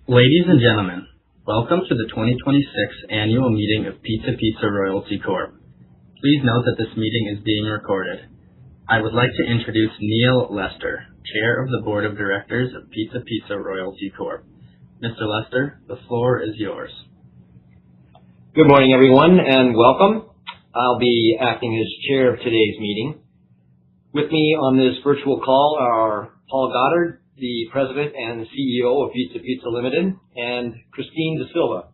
Ladies and gentlemen, welcome to the 2026 Annual Meeting of Pizza Pizza Royalty Corp. Please note that this meeting is being recorded. I would like to introduce Neil Lester, Chair of the Board of Directors of Pizza Pizza Royalty Corp. Mr. Lester, the floor is yours. Good morning, everyone, and welcome. I'll be acting as chair of today's meeting. With me on this virtual call are Paul Goddard, the President and CEO of Pizza Pizza Limited, and Christine De Silva,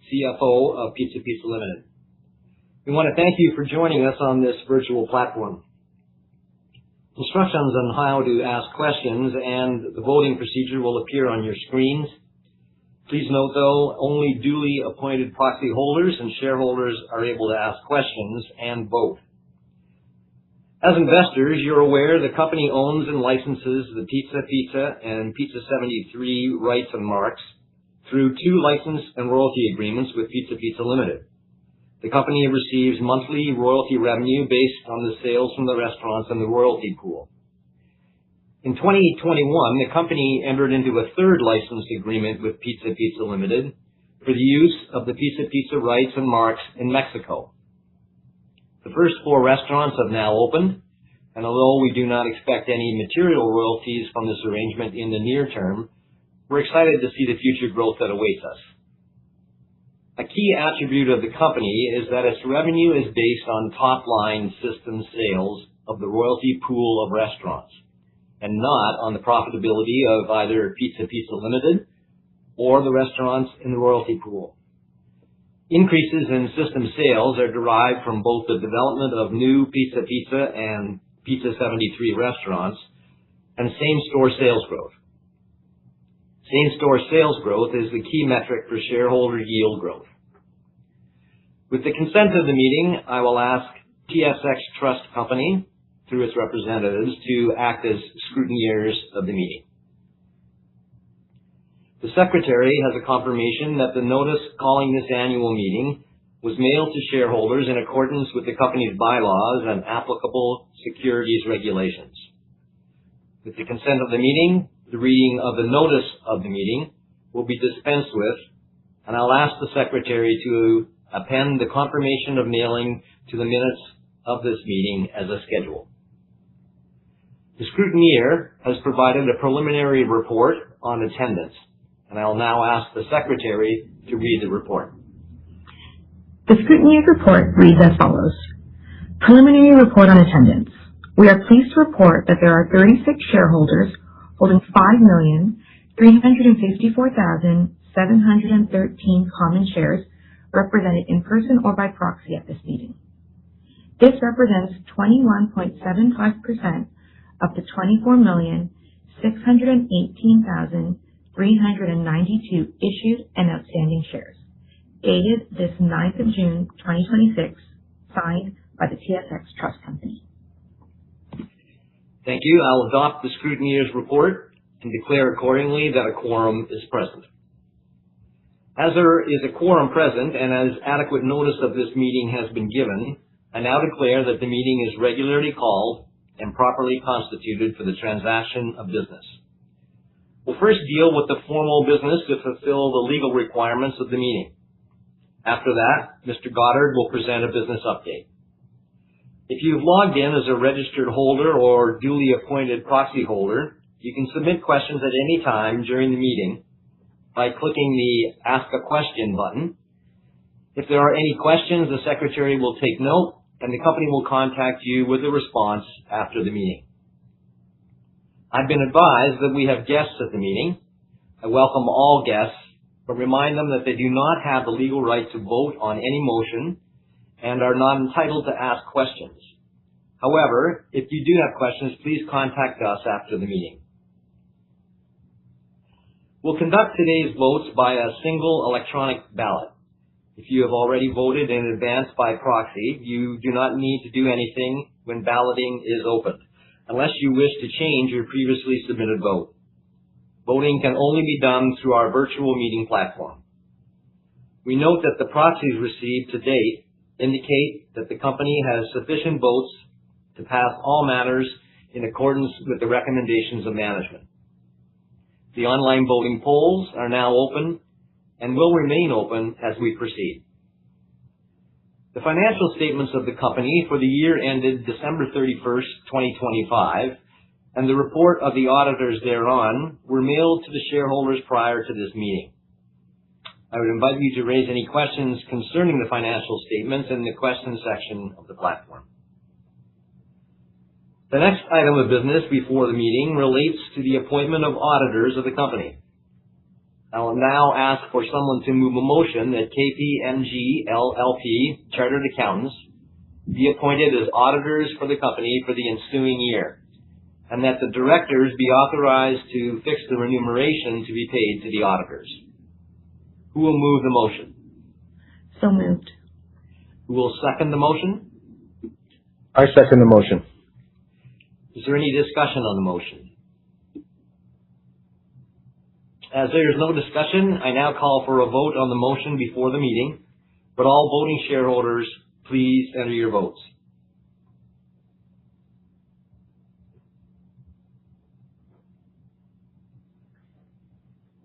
CFO of Pizza Pizza Limited. We want to thank you for joining us on this virtual platform. Instructions on how to ask questions and the voting procedure will appear on your screens. Please note, though, only duly appointed proxy holders and shareholders are able to ask questions and vote. As investors, you're aware the company owns and licenses the Pizza Pizza and Pizza 73 rights and marks through two license and royalty agreements with Pizza Pizza Limited. The company receives monthly royalty revenue based on the sales from the restaurants in the royalty pool. In 2021, the company entered into a third license agreement with Pizza Pizza Limited for the use of the Pizza Pizza rights and marks in Mexico. The first 4 restaurants have now opened, and although we do not expect any material royalties from this arrangement in the near term, we're excited to see the future growth that awaits us. A key attribute of the company is that its revenue is based on top-line system sales of the royalty pool of restaurants, and not on the profitability of either Pizza Pizza Limited or the restaurants in the royalty pool. Increases in system sales are derived from both the development of new Pizza Pizza and Pizza 73 restaurants and same-store sales growth. Same-store sales growth is the key metric for shareholder yield growth. With the consent of the meeting, I will ask TSX Trust Company, through its representatives, to act as scrutineers of the meeting. The Secretary has a confirmation that the notice calling this annual meeting was mailed to shareholders in accordance with the company's bylaws and applicable securities regulations. With the consent of the meeting, the reading of the notice of the meeting will be dispensed with, and I'll ask the Secretary to append the confirmation of mailing to the minutes of this meeting as a schedule. The scrutineer has provided a preliminary report on attendance, and I'll now ask the Secretary to read the report. The scrutineer's report reads as follows. Preliminary report on attendance. We are pleased to report that there are 36 shareholders holding 5,354,713 common shares represented in person or by proxy at this meeting. This represents 21.75% of the 24,618,392 issued and outstanding shares, dated this 9th of June 2026, signed by the TSX Trust Company. Thank you. I'll adopt the scrutineer's report and declare accordingly that a quorum is present. As there is a quorum present and as adequate notice of this meeting has been given, I now declare that the meeting is regularly called and properly constituted for the transaction of business. We'll first deal with the formal business to fulfill the legal requirements of the meeting. After that, Mr. Goddard will present a business update. If you've logged in as a registered holder or duly appointed proxy holder, you can submit questions at any time during the meeting by clicking the Ask a Question button. If there are any questions, the Secretary will take note, and the company will contact you with a response after the meeting. I've been advised that we have guests at the meeting. I welcome all guests, but remind them that they do not have the legal right to vote on any motion and are not entitled to ask questions. However, if you do have questions, please contact us after the meeting. We'll conduct today's votes by a single electronic ballot. If you have already voted in advance by proxy, you do not need to do anything when balloting is opened, unless you wish to change your previously submitted vote. Voting can only be done through our virtual meeting platform. We note that the proxies received to date indicate that the company has sufficient votes to pass all matters in accordance with the recommendations of management. The online voting polls are now open and will remain open as we proceed. The financial statements of the company for the year ended December 31st, 2025, and the report of the auditors thereon were mailed to the shareholders prior to this meeting. I would invite you to raise any questions concerning the financial statements in the question section of the platform. The next item of business before the meeting relates to the appointment of auditors of the company. I will now ask for someone to move a motion that KPMG LLP Chartered Accountants be appointed as auditors for the company for the ensuing year, and that the directors be authorized to fix the remuneration to be paid to the auditors. Who will move the motion? So moved. Who will second the motion? I second the motion. Is there any discussion on the motion? As there is no discussion, I now call for a vote on the motion before the meeting. Would all voting shareholders please enter your votes?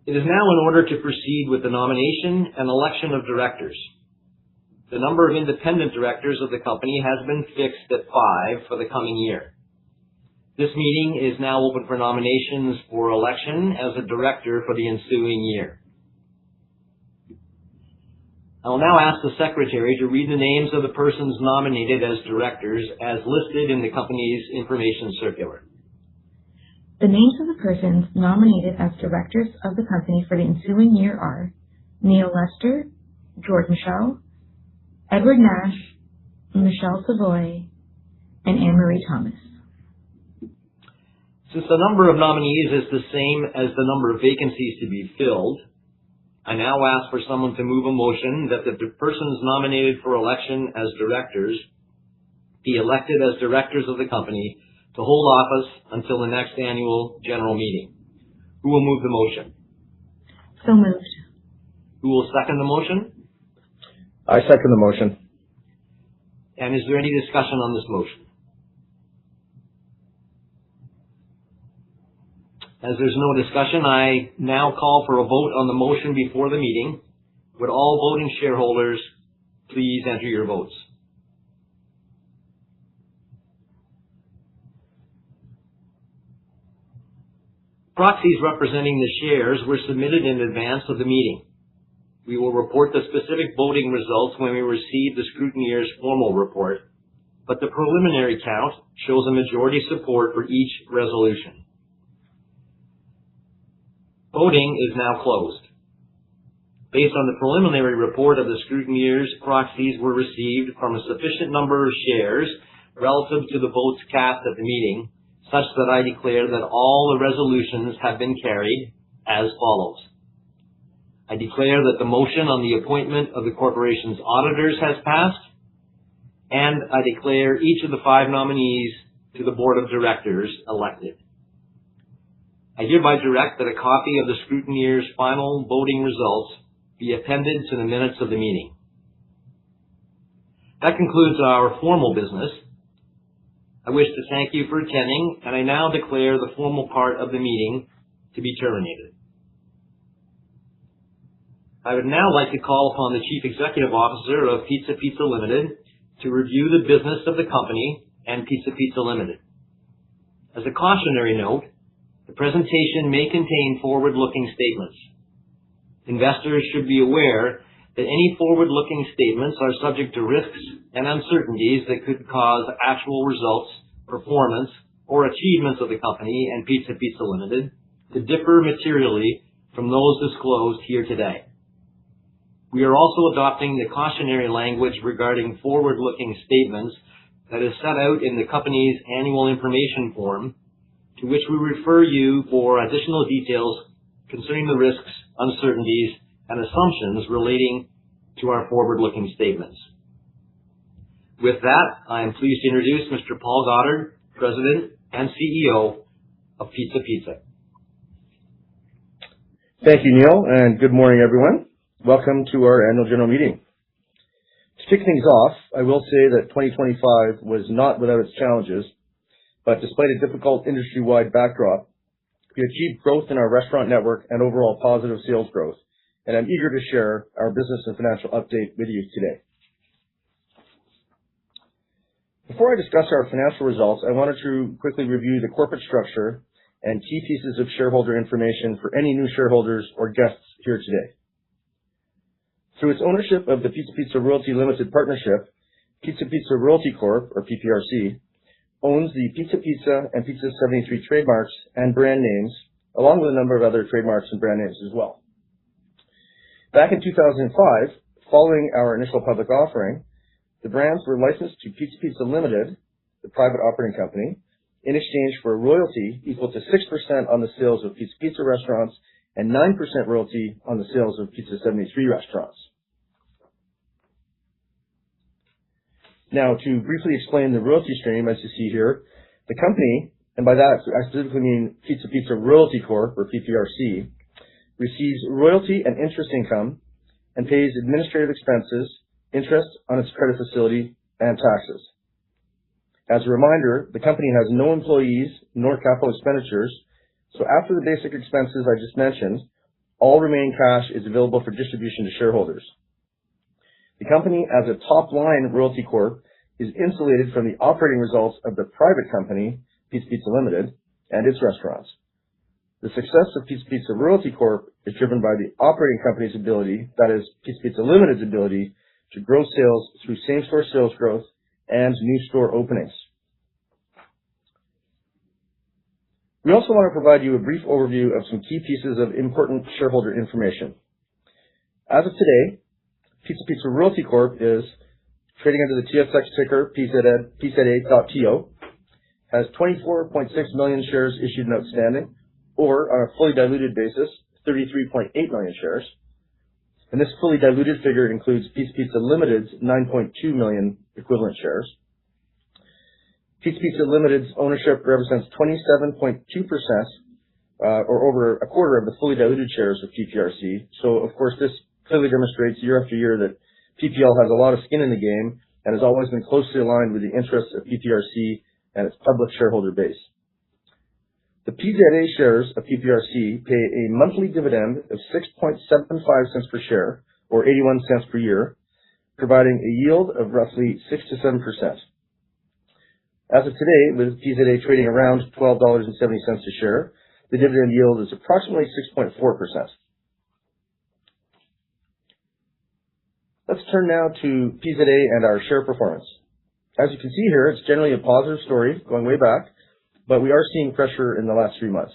It is now in order to proceed with the nomination and election of directors. The number of independent directors of the company has been fixed at 5 for the coming year. This meeting is now open for nominations for election as a director for the ensuing year. I will now ask the secretary to read the names of the persons nominated as directors as listed in the company's information circular. The names of the persons nominated as directors of the company for the ensuing year are Neil Lester, George Michel, Edward Nash, Michelle Savoy, and Anne-Marie Thomas. Since the number of nominees is the same as the number of vacancies to be filled, I now ask for someone to move a motion that the persons nominated for election as directors be elected as directors of the company to hold office until the next annual general meeting. Who will move the motion? So moved. Who will second the motion? I second the motion. And is there any discussion on this motion? As there's no discussion, I now call for a vote on the motion before the meeting. Would all voting shareholders please enter your votes? Proxies representing the shares were submitted in advance of the meeting. We will report the specific voting results when we receive the scrutineer's formal report, but the preliminary count shows a majority support for each resolution. Voting is now closed. Based on the preliminary report of the scrutineers, proxies were received from a sufficient number of shares relative to the votes cast at the meeting, such that I declare that all the resolutions have been carried as follows. I declare that the motion on the appointment of the corporation's auditors has passed, and I declare each of the 5 nominees to the board of directors elected. I hereby direct that a copy of the scrutineer's final voting results be appended to the minutes of the meeting. That concludes our formal business. I wish to thank you for attending, and I now declare the formal part of the meeting to be terminated. I would now like to call upon the Chief Executive Officer of Pizza Pizza Limited to review the business of the company and Pizza Pizza Limited. As a cautionary note, the presentation may contain forward-looking statements. Investors should be aware that any forward-looking statements are subject to risks and uncertainties that could cause actual results, performance, or achievements of the company and Pizza Pizza Limited to differ materially from those disclosed here today. We are also adopting the cautionary language regarding forward-looking statements that is set out in the company's annual information form, to which we refer you for additional details concerning the risks, uncertainties, and assumptions relating to our forward-looking statements. With that, I am pleased to introduce Mr. Paul Goddard, President and CEO of Pizza Pizza. Thank you, Neil, and good morning, everyone. Welcome to our annual general meeting. To kick things off, I will say that 2025 was not without its challenges, but despite a difficult industry-wide backdrop, We achieved growth in our restaurant network and overall positive sales growth, and I'm eager to share our business and financial update with you today. Before I discuss our financial results, I wanted to quickly review the corporate structure and key pieces of shareholder information for any new shareholders or guests here today. Through its ownership of the Pizza Pizza Royalty Limited Partnership, Pizza Pizza Royalty Corp, or PPRC, owns the Pizza Pizza and Pizza 73 trademarks and brand names, along with a number of other trademarks and brand names as well. Back in 2005, following our initial public offering, the brands were licensed to Pizza Pizza Limited, the private operating company, in exchange for a royalty equal to 6% on the sales of Pizza Pizza restaurants and 9% royalty on the sales of Pizza 73 restaurants. Now, to briefly explain the royalty stream, as you see here, the company, and by that I specifically mean Pizza Pizza Royalty Corp, or PPRC, receives royalty and interest income and pays administrative expenses, interest on its credit facility, and taxes. As a reminder, the company has no employees nor capital expenditures, so after the basic expenses I just mentioned, all remaining cash is available for distribution to shareholders. The company, as a top-line royalty corp, is insulated from the operating results of the private company, Pizza Pizza Limited, and its restaurants. The success of Pizza Pizza Royalty Corp is driven by the operating company's ability, that is, Pizza Pizza Limited's ability, to grow sales through same-store sales growth and new store openings. We also want to provide you a brief overview of some key pieces of important shareholder information. As of today, Pizza Pizza Royalty Corp is trading under the TSX ticker PZA.TO, has 24.6 million shares issued and outstanding, or on a fully diluted basis, 33.8 million shares. And this fully diluted figure includes Pizza Pizza Limited's 9.2 million equivalent shares. Pizza Pizza Limited's ownership represents 27.2%, or over a quarter of the fully diluted shares of PPRC. So, of course, this clearly demonstrates year after year that PPL has a lot of skin in the game and has always been closely aligned with the interests of PPRC and its public shareholder base. The PZA shares of PPRC pay a monthly dividend of 6.75 cents per share, or 81 cents per year, providing a yield of roughly 6 to 7%. As of today, with PZA trading around $12.70 a share, the dividend yield is approximately 6.4%. Let's turn now to PZA and our share performance. As you can see here, it's generally a positive story going way back, but we are seeing pressure in the last 3 months.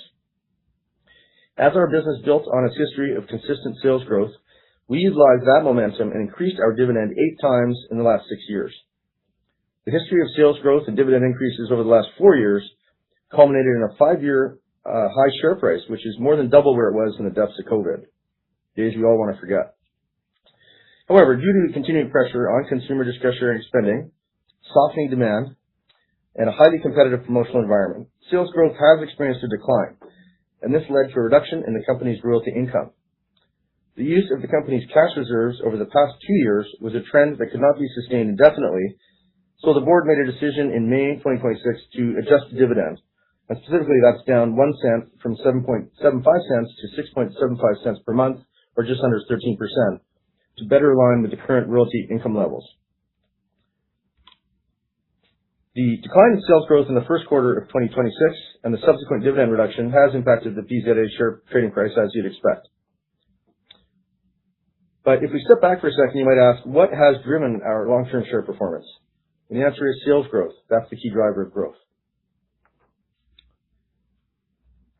As our business built on its history of consistent sales growth, we utilized that momentum and increased our dividend 8 times in the last 6 years. The history of sales growth and dividend increases over the last 4 years culminated in a 5-year high share price, which is more than double where it was in the depths of COVID, days we all want to forget. However, due to continuing pressure on consumer discretionary spending, softening demand, and a highly competitive promotional environment, sales growth has experienced a decline, and this led to a reduction in the company's royalty income. The use of the company's cash reserves over the past 2 years was a trend that could not be sustained indefinitely, so the board made a decision in May 2026 to adjust the dividend, and specifically that's down 1 cent from 7.75 cents to 6.75 cents per month, or just under 13%, to better align with the current royalty income levels. The decline in sales growth in the first quarter of 2026 and the subsequent dividend reduction has impacted the PZA share trading price, as you'd expect. But if we step back for a second, you might ask, what has driven our long-term share performance? And the answer is sales growth. That's the key driver of growth.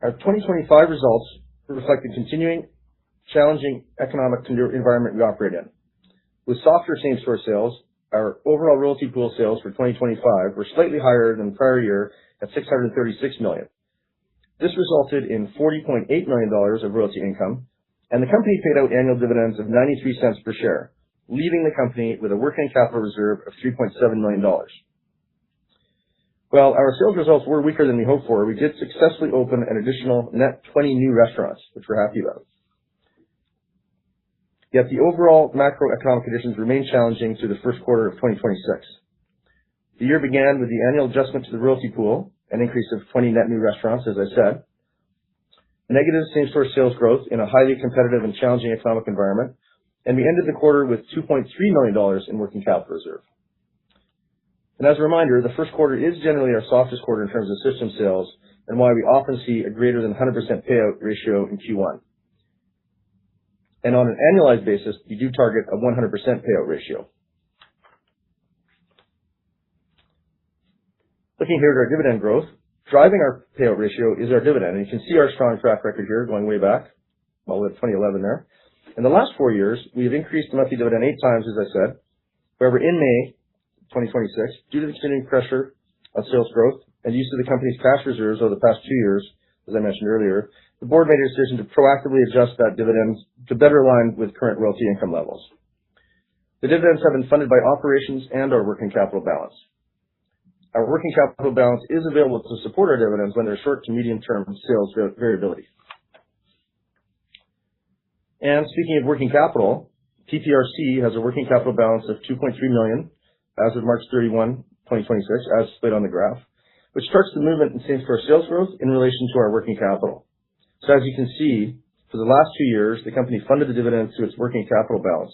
Our 2025 results reflect the continuing challenging economic environment we operate in. With softer same-store sales, our overall royalty pool sales for 2025 were slightly higher than the prior year at $636 million. This resulted in $40.8 million of royalty income, and the company paid out annual dividends of 93 cents per share, leaving the company with a working capital reserve of $3.7 million. While our sales results were weaker than we hoped for, we did successfully open an additional net 20 new restaurants, which we're happy about. Yet the overall macroeconomic conditions remain challenging through the first quarter of 2026. The year began with the annual adjustment to the royalty pool, an increase of 20 net new restaurants, as I said. negative same-store sales growth in a highly competitive and challenging economic environment, and we ended the quarter with $2.3 million in working capital reserve. And as a reminder, the first quarter is generally our softest quarter in terms of system sales, and why we often see a greater than 100% payout ratio in Q1. And on an annualized basis, we do target a 100% payout ratio. Looking here at our dividend growth, driving our payout ratio is our dividend. And you can see our strong track record here going way back, well, with 2011 there. In the last 4 years, we have increased the monthly dividend 8 times, as I said. However, in May 2026, due to the continuing pressure on sales growth and use of the company's cash reserves over the past 2 years, as I mentioned earlier, the board made a decision to proactively adjust that dividend to better align with current royalty income levels. The dividends have been funded by operations and our working capital balance. Our working capital balance is available to support our dividends when there's short to medium-term sales variability. And speaking of working capital, PPRC has a working capital balance of $2.3 million as of March 31, 2026, as displayed on the graph, which starts the movement in same-store sales growth in relation to our working capital. So as you can see, for the last 2 years, the company funded the dividends through its working capital balance.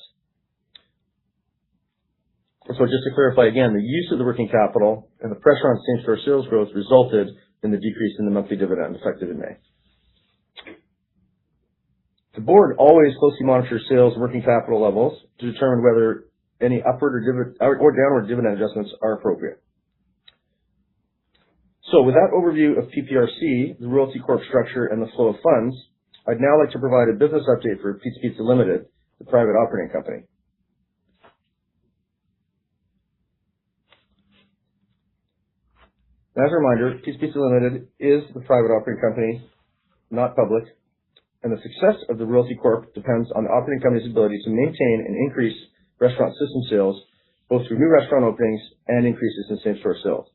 So just to clarify again, the use of the working capital and the pressure on same-store sales growth resulted in the decrease in the monthly dividend effective in May. The board always closely monitors sales and working capital levels to determine whether any upward or downward dividend adjustments are appropriate. So with that overview of PPRC, the Royalty Corp structure, and the flow of funds, I'd now like to provide a business update for Pizza Pizza Limited, the private operating company. As a reminder, Pizza Pizza Limited is the private operating company, not public, and the success of the Royalty Corp depends on the operating company's ability to maintain and increase restaurant system sales, both through new restaurant openings and increases in same-store sales.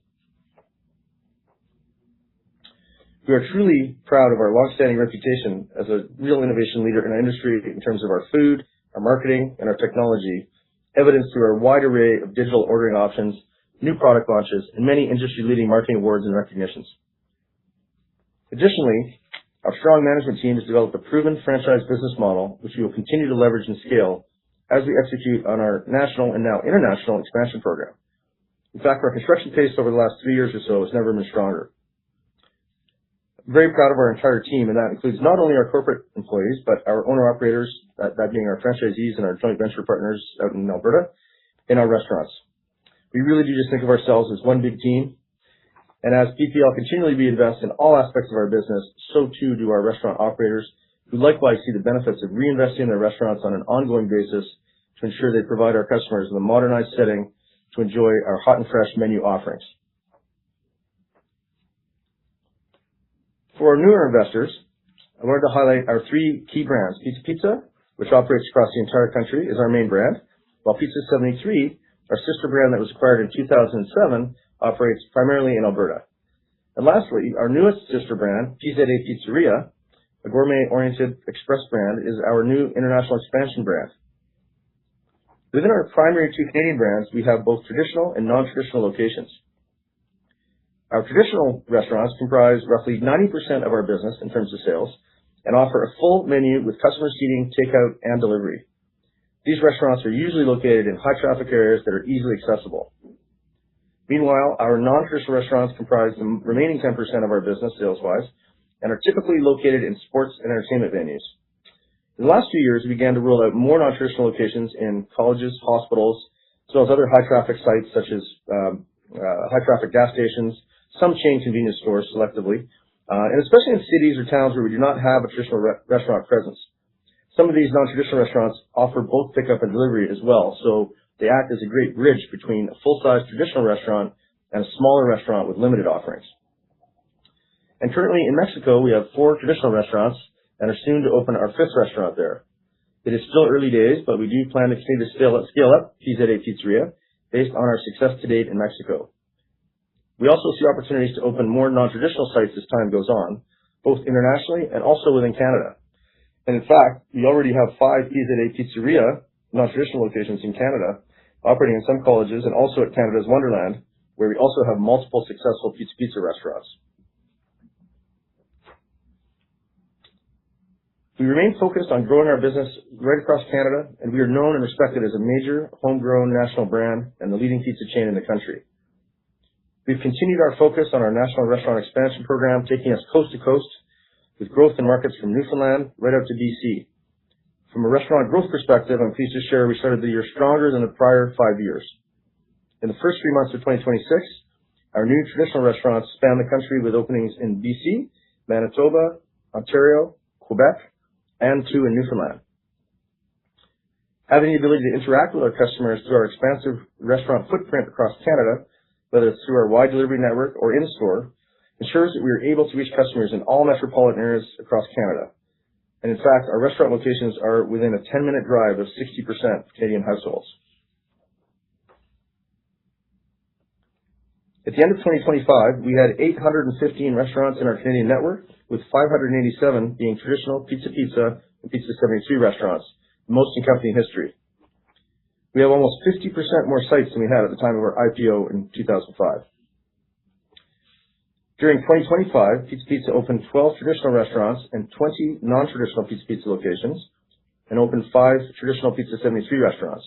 We are truly proud of our long-standing reputation as a real innovation leader in our industry in terms of our food, our marketing, and our technology, evidenced through our wide array of digital ordering options, new product launches, and many industry-leading marketing awards and recognitions. Additionally, our strong management team has developed a proven franchise business model, which we will continue to leverage and scale as we execute on our national and now international expansion program. In fact, our construction pace over the last 3 years or so has never been stronger. I'm very proud of our entire team, and that includes not only our corporate employees, but our owner-operators, that being our franchisees and our joint venture partners out in Alberta, in our restaurants. We really do just think of ourselves as one big team, and as PPL continually reinvests in all aspects of our business, so too do our restaurant operators, who likewise see the benefits of reinvesting in their restaurants on an ongoing basis to ensure they provide our customers with a modernized setting to enjoy our hot and fresh menu offerings. For our newer investors, I wanted to highlight our 3 key brands. Pizza Pizza, which operates across the entire country, is our main brand, while Pizza 73, our sister brand that was acquired in 2007, operates primarily in Alberta. And lastly, our newest sister brand, PZA Pizzeria, a gourmet-oriented express brand, is our new international expansion brand. Within our primary 2 Canadian brands, we have both traditional and non-traditional locations. Our traditional restaurants comprise roughly 90% of our business in terms of sales and offer a full menu with customer seating, takeout, and delivery. These restaurants are usually located in high-traffic areas that are easily accessible. Meanwhile, our non-traditional restaurants comprise the remaining 10% of our business sales-wise and are typically located in sports and entertainment venues. In the last few years, we began to roll out more non-traditional locations in colleges, hospitals, as well as other high-traffic sites such as high-traffic gas stations, some chain convenience stores selectively, and especially in cities or towns where we do not have a traditional restaurant presence. Some of these non-traditional restaurants offer both pickup and delivery as well, so they act as a great bridge between a full-size traditional restaurant and a smaller restaurant with limited offerings. And currently in Mexico, we have 4 traditional restaurants and are soon to open our 5th restaurant there. It is still early days, but we do plan to continue to scale up PZA Pizzeria based on our success to date in Mexico. We also see opportunities to open more non-traditional sites as time goes on, both internationally and also within Canada. And in fact, we already have 5 PZA Pizzeria non-traditional locations in Canada, operating in some colleges and also at Canada's Wonderland, where we also have multiple successful Pizza Pizza restaurants. We remain focused on growing our business right across Canada, and we are known and respected as a major homegrown national brand and the leading pizza chain in the country. We've continued our focus on our national restaurant expansion program, taking us coast to coast with growth in markets from Newfoundland right out to BC. From a restaurant growth perspective, I'm pleased to share we started the year stronger than the prior 5 years. In the first 3 months of 2026, our new traditional restaurants span the country with openings in BC, Manitoba, Ontario, Quebec, and 2 in Newfoundland. Having the ability to interact with our customers through our expansive restaurant footprint across Canada, whether it's through our wide delivery network or in-store, ensures that we are able to reach customers in all metropolitan areas across Canada. And in fact, our restaurant locations are within a 10-minute drive of 60% of Canadian households. At the end of 2025, we had 815 restaurants in our Canadian network, with 587 being traditional Pizza and Pizza 73 restaurants, the most in company history. We have almost 50% more sites than we had at the time of our IPO in 2005. During 2025, Pizza opened 12 traditional restaurants and 20 non-traditional Pizza locations, and opened 5 traditional Pizza 73 restaurants.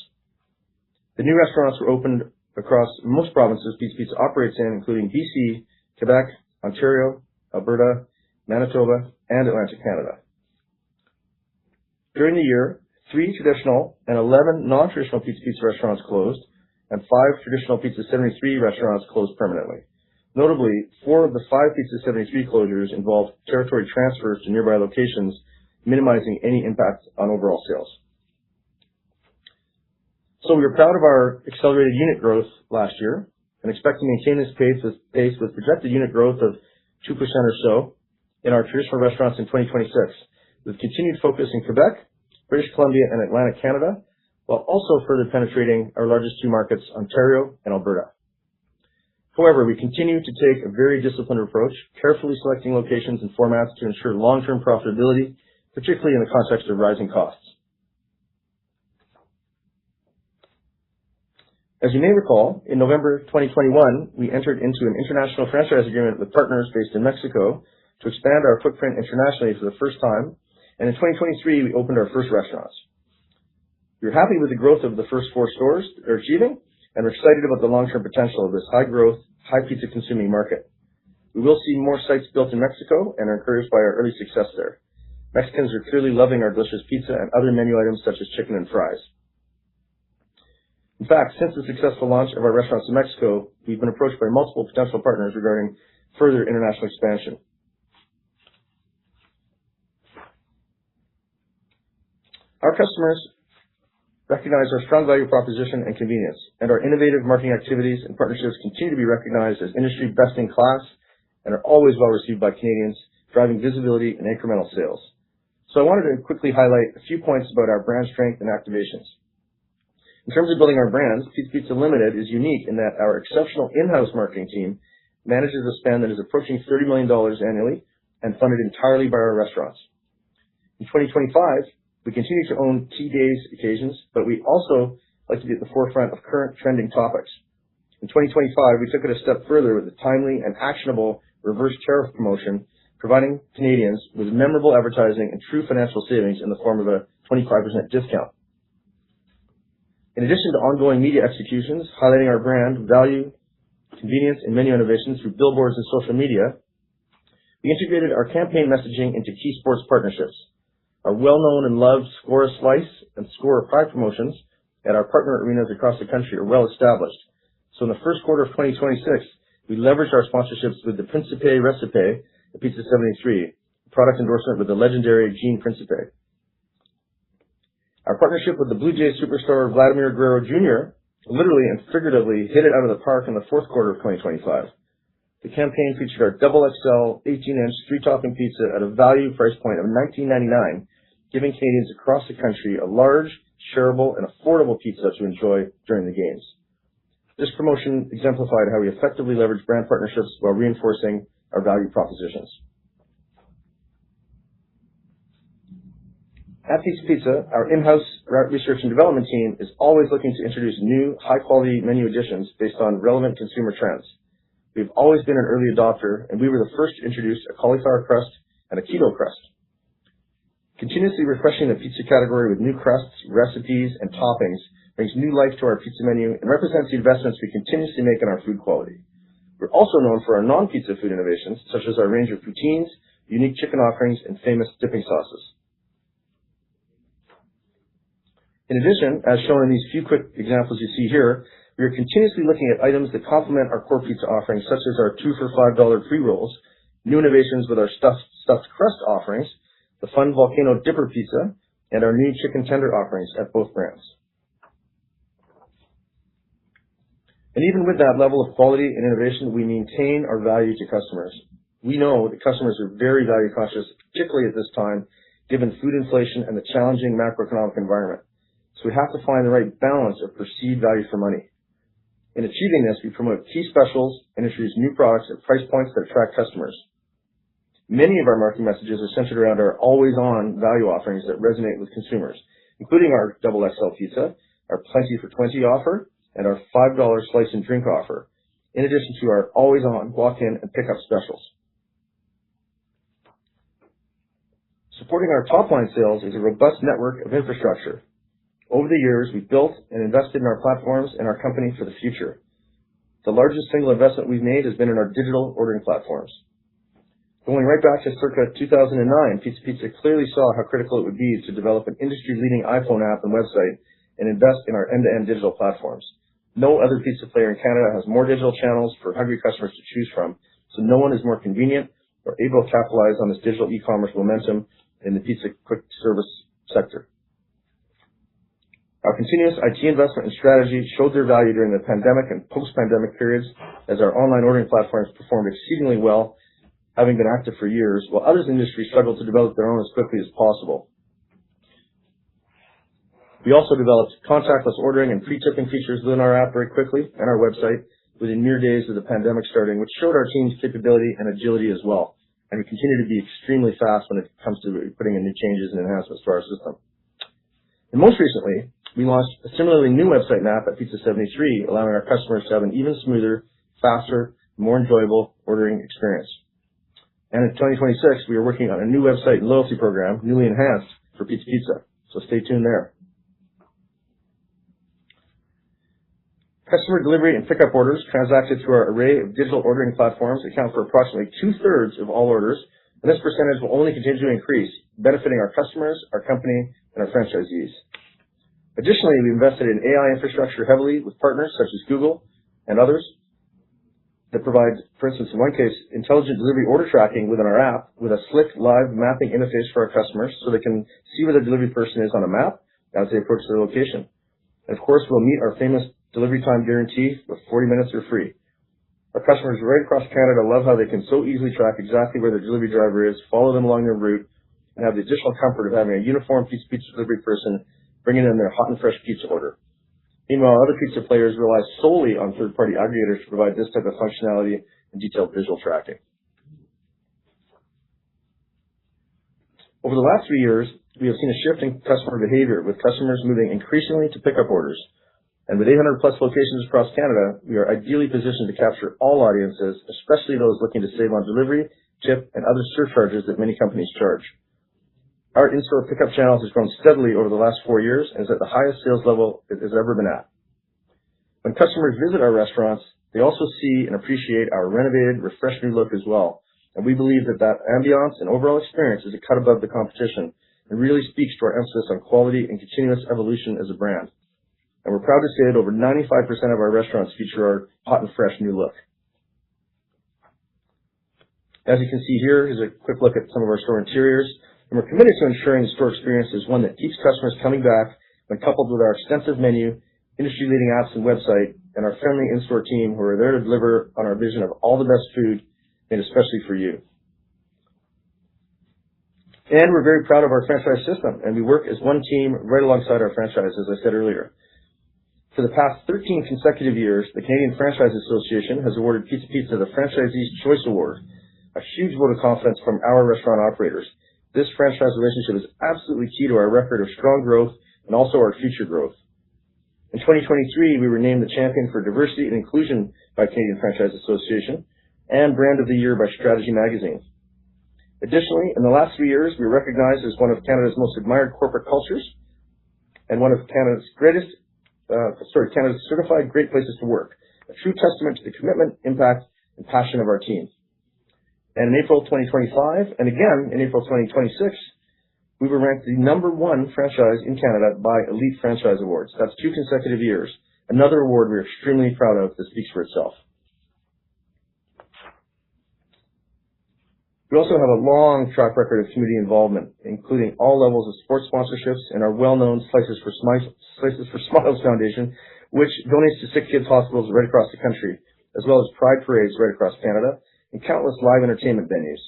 The new restaurants were opened across most provinces Pizza operates in, including BC, Quebec, Ontario, Alberta, Manitoba, and Atlantic Canada. During the year, 3 traditional and 11 non-traditional Pizza restaurants closed, and 5 traditional Pizza 73 restaurants closed permanently. Notably, 4 of the 5 Pizza 73 closures involved territory transfers to nearby locations, minimizing any impact on overall sales. So we are proud of our accelerated unit growth last year and expect to maintain this pace with projected unit growth of 2% or so in our traditional restaurants in 2026, with continued focus in Quebec, British Columbia, and Atlantic Canada, while also further penetrating our largest 2 markets, Ontario and Alberta. However, we continue to take a very disciplined approach, carefully selecting locations and formats to ensure long-term profitability, particularly in the context of rising costs. As you may recall, in November 2021, we entered into an international franchise agreement with partners based in Mexico to expand our footprint internationally for the first time, and in 2023, we opened our first restaurants. We're happy with the growth of the first 4 stores they're achieving, and we're excited about the long-term potential of this high-growth, high-pizza consuming market. We will see more sites built in Mexico and are encouraged by our early success there. Mexicans are clearly loving our delicious pizza and other menu items such as chicken and fries. In fact, since the successful launch of our restaurants in Mexico, we've been approached by multiple potential partners regarding further international expansion. Our customers recognize our strong value proposition and convenience, and our innovative marketing activities and partnerships continue to be recognized as industry best in class and are always well received by Canadians, driving visibility and incremental sales. So I wanted to quickly highlight a few points about our brand strength and activations. In terms of building our brands, Pizza Limited is unique in that our exceptional in-house marketing team manages a spend that is approaching $30 million annually and funded entirely by our restaurants. In 2025, we continue to own key days occasions, but we also like to be at the forefront of current trending topics. In 2025, we took it a step further with a timely and actionable reverse tariff promotion, providing Canadians with memorable advertising and true financial savings in the form of a 25% discount. In addition to ongoing media executions highlighting our brand, value, convenience, and menu innovations through billboards and social media, we integrated our campaign messaging into key sports partnerships. Our well-known and loved Score a Slice and Score a Pie promotions at our partner arenas across the country are well established. So in the first quarter of 2026, we leveraged our sponsorships with the Principe Recipe at Pizza 73, a product endorsement with the legendary Gene Principe. Our partnership with the Blue Jays superstar Vladimir Guerrero Jr. literally and figuratively hit it out of the park in the fourth quarter of 2025. The campaign featured our double XL 18-inch 3-topping pizza at a value price point of $19.99, giving Canadians across the country a large, shareable, and affordable pizza to enjoy during the games. This promotion exemplified how we effectively leverage brand partnerships while reinforcing our value propositions. At Pizza, our in-house research and development team is always looking to introduce new, high-quality menu additions based on relevant consumer trends. We've always been an early adopter, and we were the first to introduce a cauliflower crust and a keto crust. Continuously refreshing the pizza category with new crusts, recipes, and toppings brings new life to our pizza menu and represents the investments we continuously make in our food quality. We're also known for our non-pizza food innovations, such as our range of poutines, unique chicken offerings, and famous dipping sauces. In addition, as shown in these few quick examples you see here, we are continuously looking at items that complement our core pizza offerings, such as our 2 for $5 pre-rolls, new innovations with our stuffed crust offerings, the fun volcano dipper pizza, and our new chicken tender offerings at both brands. And even with that level of quality and innovation, we maintain our value to customers. We know that customers are very value conscious, particularly at this time, given food inflation and the challenging macroeconomic environment. So we have to find the right balance of perceived value for money. In achieving this, we promote key specials and introduce new products at price points that attract customers. Many of our marketing messages are centered around our always-on value offerings that resonate with consumers, including our Double XL pizza, our Plenty for 20 offer, and our $5 slice and drink offer, in addition to our always-on walk-in and pickup specials. Supporting our top-line sales is a robust network of infrastructure. Over the years, we've built and invested in our platforms and our company for the future. The largest single investment we've made has been in our digital ordering platforms. Going right back to circa 2009, Pizza Pizza clearly saw how critical it would be to develop an industry-leading iPhone app and website and invest in our end-to-end digital platforms. No other pizza player in Canada has more digital channels for hungry customers to choose from, so no one is more convenient or able to capitalize on this digital e-commerce momentum in the pizza quick service sector. Our continuous IT investment and strategy showed their value during the pandemic and post-pandemic periods as our online ordering platforms performed exceedingly well, having been active for years, while others in the industry struggled to develop their own as quickly as possible. We also developed contactless ordering and pre-tipping features within our app very quickly and our website within mere days of the pandemic starting, which showed our team's capability and agility as well. And we continue to be extremely fast when it comes to putting in new changes and enhancements to our system. And most recently, we launched a similarly new website and app at Pizza 73, allowing our customers to have an even smoother, faster, more enjoyable ordering experience. And in 2026, we are working on a new website and loyalty program, newly enhanced for Pizza Pizza. So stay tuned there. Customer delivery and pickup orders transacted through our array of digital ordering platforms account for approximately 2/3 of all orders, and this percentage will only continue to increase, benefiting our customers, our company, and our franchisees. Additionally, we invested in AI infrastructure heavily with partners such as Google and others that provide, for instance, in one case, intelligent delivery order tracking within our app with a slick live mapping interface for our customers so they can see where the delivery person is on a map as they approach their location. And of course, we'll meet our famous delivery time guarantee with 40 minutes or free. Our customers right across Canada love how they can so easily track exactly where their delivery driver is, follow them along their route, and have the additional comfort of having a uniform pizza delivery person bringing in their hot and fresh pizza order. Meanwhile, other pizza players rely solely on third-party aggregators to provide this type of functionality and detailed visual tracking. Over the last 3 years, we have seen a shift in customer behavior, with customers moving increasingly to pickup orders. And with 800 plus locations across Canada, we are ideally positioned to capture all audiences, especially those looking to save on delivery, tip, and other surcharges that many companies charge. Our in-store pickup channel has grown steadily over the last 4 years and is at the highest sales level it has ever been at. When customers visit our restaurants, they also see and appreciate our renovated, refreshed new look as well. And we believe that ambiance and overall experience is a cut above the competition and really speaks to our emphasis on quality and continuous evolution as a brand. And we're proud to say that over 95% of our restaurants feature our hot and fresh new look. As you can see here, here's a quick look at some of our store interiors. And we're committed to ensuring the store experience is one that keeps customers coming back when coupled with our extensive menu, industry-leading apps and website, and our friendly in-store team who are there to deliver on our vision of all the best food made especially for you. And we're very proud of our franchise system, and we work as one team right alongside our franchise, as I said earlier. For the past 13 consecutive years, the Canadian Franchise Association has awarded Pizza Pizza the Franchisee's Choice Award, a huge vote of confidence from our restaurant operators. This franchise relationship is absolutely key to our record of strong growth and also our future growth. In 2023, we were named the champion for diversity and inclusion by Canadian Franchise Association and Brand of the Year by Strategy Magazine. Additionally, in the last 3 years, we were recognized as one of Canada's most admired corporate cultures and one of Canada's Canada's certified great places to work, a true testament to the commitment, impact, and passion of our team. And in April 2025, and again in April 2026, we were ranked the #1 franchise in Canada by Elite Franchise Awards. That's 2 consecutive years. Another award we're extremely proud of that speaks for itself. We also have a long track record of community involvement, including all levels of sports sponsorships and our well-known Slices for Smiles Foundation, which donates to sick kids' hospitals right across the country, as well as pride parades right across Canada and countless live entertainment venues.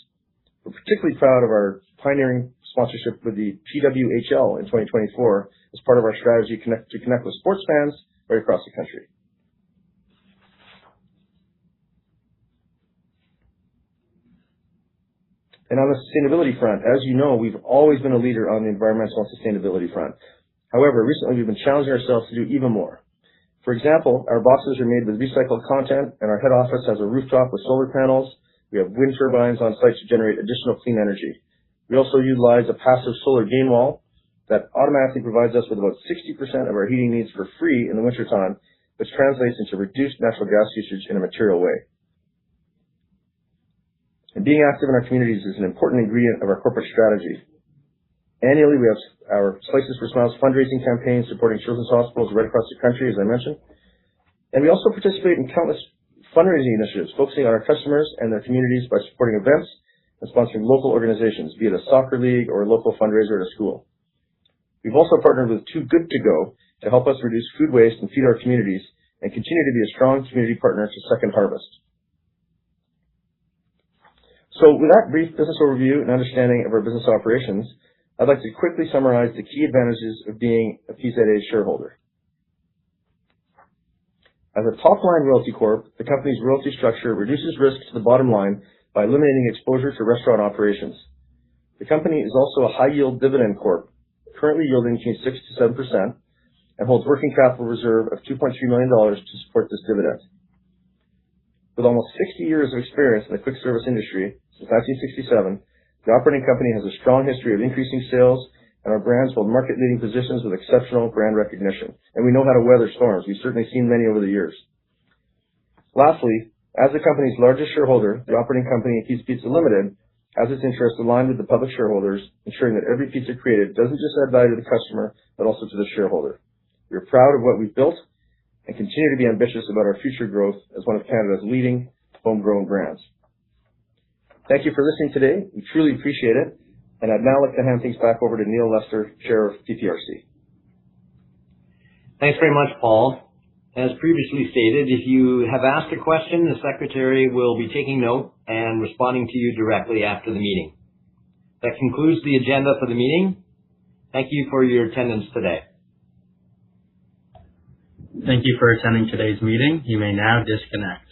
We're particularly proud of our pioneering sponsorship with the PWHL in 2024 as part of our strategy to connect with sports fans right across the country. And on the sustainability front, as you know, we've always been a leader on the environmental and sustainability front. However, recently we've been challenging ourselves to do even more. For example, our boxes are made with recycled content, and our head office has a rooftop with solar panels. We have wind turbines on site to generate additional clean energy. We also utilize a passive solar gain wall that automatically provides us with about 60% of our heating needs for free in the wintertime, which translates into reduced natural gas usage in a material way. And being active in our communities is an important ingredient of our corporate strategy. Annually, we have our Slices for Smiles fundraising campaign supporting children's hospitals right across the country, as I mentioned. And we also participate in countless fundraising initiatives focusing on our customers and their communities by supporting events and sponsoring local organizations, be it a soccer league or a local fundraiser at a school. We've also partnered with Too Good To Go to help us reduce food waste and feed our communities and continue to be a strong community partner to Second Harvest. So with that brief business overview and understanding of our business operations, I'd like to quickly summarize the key advantages of being a PZA shareholder. As a top-line royalty corp, the company's royalty structure reduces risk to the bottom line by eliminating exposure to restaurant operations. The company is also a high-yield dividend corp, currently yielding between 6 to 7%, and holds working capital reserve of $2.3 million to support this dividend. With almost 60 years of experience in the quick service industry, since 1967, the operating company has a strong history of increasing sales, and our brands hold market-leading positions with exceptional brand recognition. And we know how to weather storms. We've certainly seen many over the years. Lastly, as the company's largest shareholder, the operating company, Pizza Pizza Limited, has its interests aligned with the public shareholders, ensuring that every pizza created doesn't just add value to the customer, but also to the shareholder. We are proud of what we've built and continue to be ambitious about our future growth as one of Canada's leading homegrown brands. Thank you for listening today. We truly appreciate it. And I'd now like to hand things back over to Neil Lester, Chair of PPRC. Thanks very much, Paul. As previously stated, if you have asked a question, the Secretary will be taking note and responding to you directly after the meeting. That concludes the agenda for the meeting. Thank you for your attendance today. Thank you for attending today's meeting. You may now disconnect.